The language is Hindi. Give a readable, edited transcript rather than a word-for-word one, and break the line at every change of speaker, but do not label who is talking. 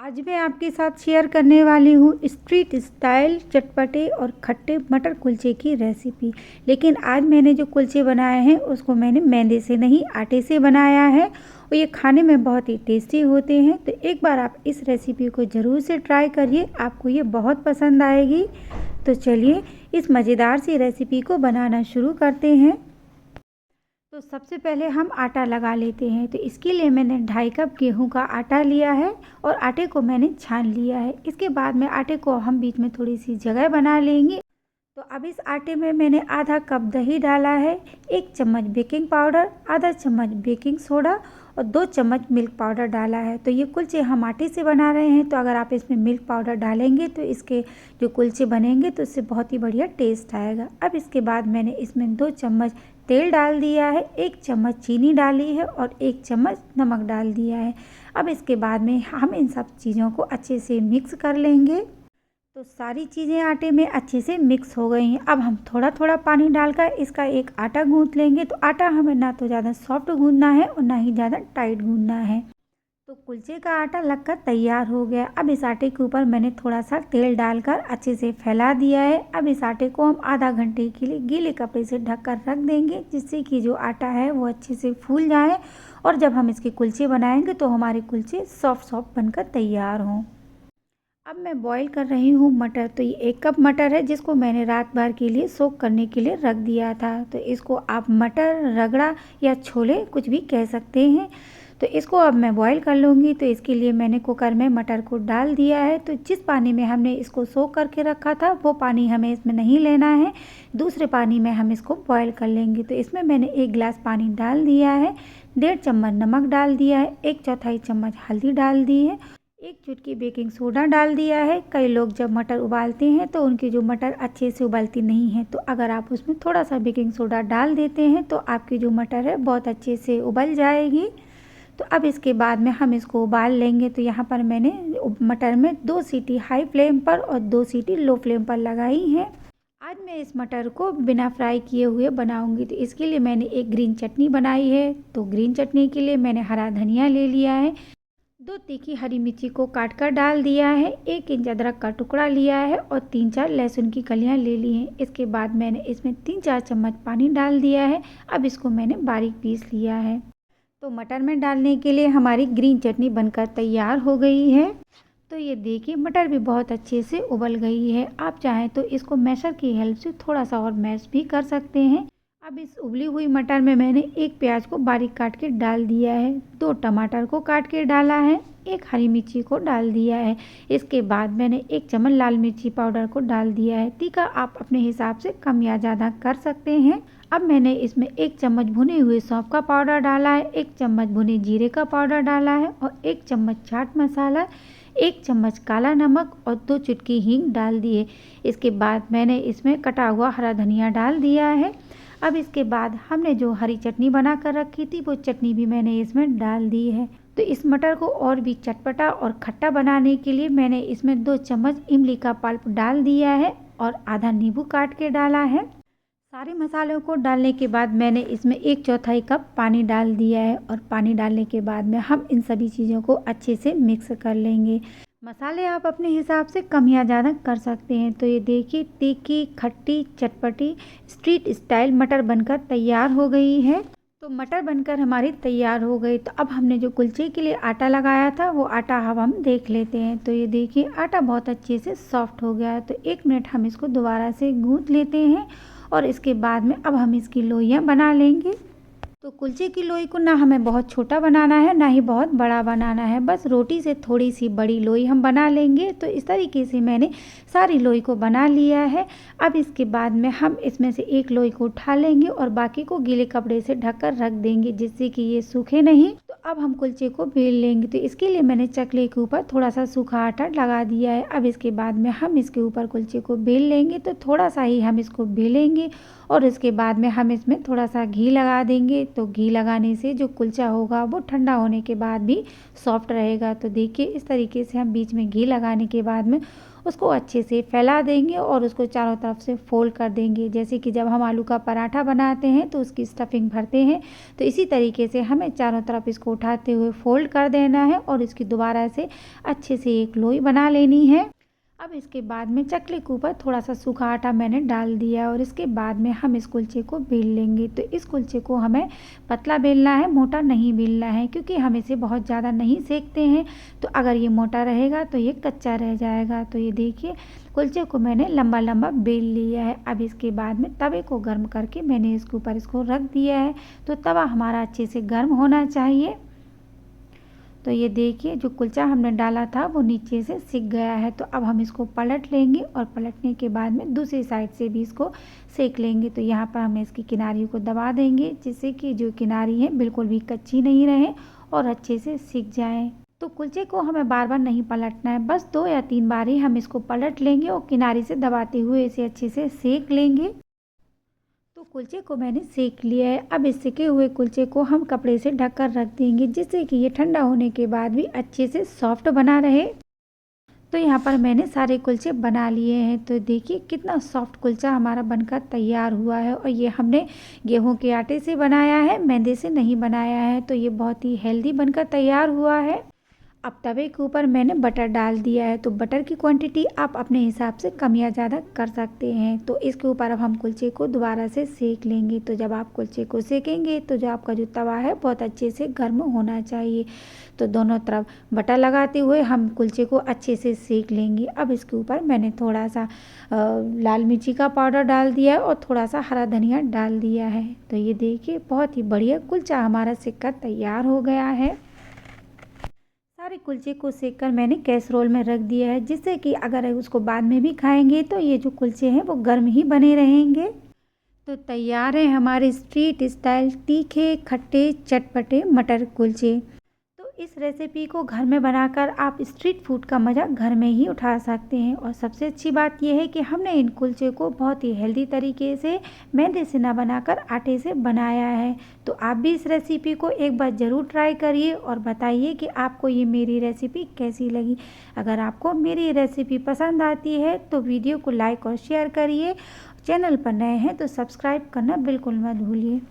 आज मैं आपके साथ शेयर करने वाली हूँ स्ट्रीट स्टाइल चटपटे और खट्टे मटर कुलचे की रेसिपी। लेकिन आज मैंने जो कुलचे बनाए हैं उसको मैंने मैदे से नहीं आटे से बनाया है और ये खाने में बहुत ही टेस्टी होते हैं। तो एक बार आप इस रेसिपी को ज़रूर से ट्राई करिए, आपको ये बहुत पसंद आएगी। तो चलिए इस मज़ेदार सी रेसिपी को बनाना शुरू करते हैं। तो सबसे पहले हम आटा लगा लेते हैं। तो इसके लिए मैंने 2.5 कप गेहूं का आटा लिया है और आटे को मैंने छान लिया है। इसके बाद में आटे को हम बीच में थोड़ी सी जगह बना लेंगे। तो अब इस आटे में मैंने आधा कप दही डाला है, 1 चम्मच बेकिंग पाउडर, आधा चम्मच बेकिंग सोडा और 2 चम्मच मिल्क पाउडर डाला है। तो ये कुलचे हम आटे से बना रहे हैं, तो अगर आप इसमें मिल्क पाउडर डालेंगे तो इसके जो कुलचे बनेंगे तो इससे बहुत ही बढ़िया टेस्ट आएगा। अब इसके बाद मैंने इसमें 2 चम्मच तेल डाल दिया है, 1 चम्मच चीनी डाली है और 1 चम्मच नमक डाल दिया है। अब इसके बाद में हम इन सब चीज़ों को अच्छे से मिक्स कर लेंगे। तो सारी चीज़ें आटे में अच्छे से मिक्स हो गई हैं। अब हम थोड़ा थोड़ा पानी डालकर इसका एक आटा गूंथ लेंगे। तो आटा हमें ना तो ज़्यादा सॉफ्ट गूंथना है और ना ही ज़्यादा टाइट गूंथना है। तो कुलचे का आटा लगकर तैयार हो गया। अब इस आटे के ऊपर मैंने थोड़ा सा तेल डालकर अच्छे से फैला दिया है। अब इस आटे को हम आधा घंटे के लिए गीले कपड़े से ढककर रख देंगे, जिससे कि जो आटा है वो अच्छे से फूल जाए और जब हम इसके कुलचे बनाएंगे तो हमारे कुलचे सॉफ्ट सॉफ्ट बनकर तैयार हों। अब मैं बॉईल कर रही हूँ मटर। तो ये 1 कप मटर है जिसको मैंने रात भर के लिए सोक करने के लिए रख दिया था। तो इसको आप मटर, रगड़ा या छोले कुछ भी कह सकते हैं। तो इसको अब मैं बॉईल कर लूँगी। तो इसके लिए मैंने कुकर में मटर को डाल दिया है। तो जिस पानी में हमने इसको सोक करके रखा था वो पानी हमें इसमें नहीं लेना है, दूसरे पानी में हम इसको बॉईल कर लेंगे। तो इसमें मैंने 1 गिलास पानी डाल दिया है, 1.5 चम्मच नमक डाल दिया है, 1/4 चम्मच हल्दी डाल दी है, 1 चुटकी बेकिंग सोडा डाल दिया है। कई लोग जब मटर उबालते हैं तो उनकी जो मटर अच्छे से उबलती नहीं है, तो अगर आप उसमें थोड़ा सा बेकिंग सोडा डाल देते हैं तो आपकी जो मटर है बहुत अच्छे से उबल जाएगी। तो अब इसके बाद में हम इसको उबाल लेंगे। तो यहाँ पर मैंने मटर में 2 सीटी हाई फ्लेम पर और 2 सीटी लो फ्लेम पर लगाई हैं। आज मैं इस मटर को बिना फ्राई किए हुए बनाऊंगी। तो इसके लिए मैंने एक ग्रीन चटनी बनाई है। तो ग्रीन चटनी के लिए मैंने हरा धनिया ले लिया है, 2 तीखी हरी मिर्ची को काट कर डाल दिया है, 1 इंच अदरक का टुकड़ा लिया है और 3-4 लहसुन की कलियां ले ली हैं। इसके बाद मैंने इसमें 3-4 चम्मच पानी डाल दिया है। अब इसको मैंने बारीक पीस लिया है। तो मटर में डालने के लिए हमारी ग्रीन चटनी बनकर तैयार हो गई है। तो ये देखिए मटर भी बहुत अच्छे से उबल गई है। आप चाहें तो इसको मैशर की हेल्प से थोड़ा सा और मैश भी कर सकते हैं। अब इस उबली हुई मटर में मैंने 1 प्याज को बारीक काट के डाल दिया है, 2 टमाटर को काट के डाला है, 1 हरी मिर्ची को डाल दिया है। इसके बाद मैंने 1 चम्मच लाल मिर्ची पाउडर को डाल दिया है। तीखा आप अपने हिसाब से कम या ज़्यादा कर सकते हैं। अब मैंने इसमें 1 चम्मच भुने हुए सौंफ का पाउडर डाला है, 1 चम्मच भुने जीरे का पाउडर डाला है और 1 चम्मच चाट मसाला, 1 चम्मच काला नमक और 2 चुटकी हींग डाल दिए। इसके बाद मैंने इसमें कटा हुआ हरा धनिया डाल दिया है। अब इसके बाद हमने जो हरी चटनी बना कर रखी थी वो चटनी भी मैंने इसमें डाल दी है। तो इस मटर को और भी चटपटा और खट्टा बनाने के लिए मैंने इसमें 2 चम्मच इमली का पल्प डाल दिया है और आधा नींबू काट के डाला है। सारे मसालों को डालने के बाद मैंने इसमें 1/4 कप पानी डाल दिया है और पानी डालने के बाद में हम इन सभी चीज़ों को अच्छे से मिक्स कर लेंगे। मसाले आप अपने हिसाब से कम या ज़्यादा कर सकते हैं। तो ये देखिए तीखी, खट्टी, चटपटी स्ट्रीट स्टाइल मटर बनकर तैयार हो गई है। तो मटर बनकर हमारी तैयार हो गई। तो अब हमने जो कुलचे के लिए आटा लगाया था वो आटा अब हम देख लेते हैं। तो ये देखिए आटा बहुत अच्छे से सॉफ्ट हो गया है। तो 1 मिनट हम इसको दोबारा से गूँथ लेते हैं और इसके बाद में अब हम इसकी लोइयाँ बना लेंगे। तो कुलचे की लोई को ना हमें बहुत छोटा बनाना है ना ही बहुत बड़ा बनाना है, बस रोटी से थोड़ी सी बड़ी लोई हम बना लेंगे। तो इस तरीके से मैंने सारी लोई को बना लिया है। अब इसके बाद में हम इसमें से एक लोई को उठा लेंगे और बाकी को गीले कपड़े से ढककर रख देंगे, जिससे कि ये सूखे नहीं। तो अब हम कुलचे को बेल लेंगे। तो इसके लिए मैंने चकले के ऊपर थोड़ा सा सूखा आटा लगा दिया है। अब इसके बाद में हम इसके ऊपर कुलचे को बेल लेंगे। तो थोड़ा सा ही हम इसको बेलेंगे और इसके बाद में हम इसमें थोड़ा सा घी लगा देंगे। तो घी लगाने से जो कुलचा होगा वो ठंडा होने के बाद भी सॉफ्ट रहेगा। तो देखिए इस तरीके से हम बीच में घी लगाने के बाद में उसको अच्छे से फैला देंगे और उसको चारों तरफ से फोल्ड कर देंगे। जैसे कि जब हम आलू का पराठा बनाते हैं तो उसकी स्टफिंग भरते हैं, तो इसी तरीके से हमें चारों तरफ इसको उठाते हुए फोल्ड कर देना है और इसकी दोबारा से अच्छे से एक लोई बना लेनी है। अब इसके बाद में चकले के ऊपर थोड़ा सा सूखा आटा मैंने डाल दिया और इसके बाद में हम इस कुलचे को बेल लेंगे। तो इस कुलचे को हमें पतला बेलना है, मोटा नहीं बेलना है, क्योंकि हम इसे बहुत ज़्यादा नहीं सेकते हैं। तो अगर ये मोटा रहेगा तो ये कच्चा रह जाएगा। तो ये देखिए कुलचे को मैंने लंबा लंबा बेल लिया है। अब इसके बाद में तवे को गर्म करके मैंने इसके ऊपर इसको रख दिया है। तो तवा हमारा अच्छे से गर्म होना चाहिए। तो ये देखिए जो कुलचा हमने डाला था वो नीचे से सिक गया है। तो अब हम इसको पलट लेंगे और पलटने के बाद में दूसरी साइड से भी इसको सेक लेंगे। तो यहाँ पर हम इसकी किनारी को दबा देंगे, जिससे कि जो किनारी है बिल्कुल भी कच्ची नहीं रहे और अच्छे से सिक जाए। तो कुलचे को हमें बार बार नहीं पलटना है, बस 2 या 3 बार ही हम इसको पलट लेंगे और किनारी से दबाते हुए इसे अच्छे से सेक लेंगे। तो कुलचे को मैंने सेक लिया है। अब इस सेके हुए कुलचे को हम कपड़े से ढककर रख देंगे, जिससे कि ये ठंडा होने के बाद भी अच्छे से सॉफ्ट बना रहे। तो यहाँ पर मैंने सारे कुलचे बना लिए हैं। तो देखिए कितना सॉफ्ट कुलचा हमारा बनकर तैयार हुआ है। और ये हमने गेहूं के आटे से बनाया है, मैदे से नहीं बनाया है। तो ये बहुत ही हेल्दी बनकर तैयार हुआ है। अब तवे के ऊपर मैंने बटर डाल दिया है। तो बटर की क्वांटिटी आप अपने हिसाब से कम या ज़्यादा कर सकते हैं। तो इसके ऊपर अब हम कुलचे को दोबारा से सेक लेंगे। तो जब आप कुलचे को सेकेंगे तो जो आपका जो तवा है बहुत अच्छे से गर्म होना चाहिए। तो दोनों तरफ बटर लगाते हुए हम कुलचे को अच्छे से सेक लेंगे। अब इसके ऊपर मैंने थोड़ा सा लाल मिर्ची का पाउडर डाल दिया है और थोड़ा सा हरा धनिया डाल दिया है। तो ये देखिए बहुत ही बढ़िया कुलचा हमारा सेक कर तैयार हो गया है। सारे कुलचे को सेककर मैंने कैसरोल में रख दिया है, जिससे कि अगर उसको बाद में भी खाएंगे तो ये जो कुलचे हैं वो गर्म ही बने रहेंगे। तो तैयार है हमारे स्ट्रीट स्टाइल तीखे खट्टे चटपटे मटर कुलचे। तो इस रेसिपी को घर में बनाकर आप स्ट्रीट फूड का मज़ा घर में ही उठा सकते हैं। और सबसे अच्छी बात यह है कि हमने इन कुलचे को बहुत ही हेल्दी तरीके से मैदे से ना बनाकर आटे से बनाया है। तो आप भी इस रेसिपी को एक बार ज़रूर ट्राई करिए और बताइए कि आपको ये मेरी रेसिपी कैसी लगी। अगर आपको मेरी रेसिपी पसंद आती है तो वीडियो को लाइक और शेयर करिए। चैनल पर नए हैं तो सब्सक्राइब करना बिल्कुल मत भूलिए।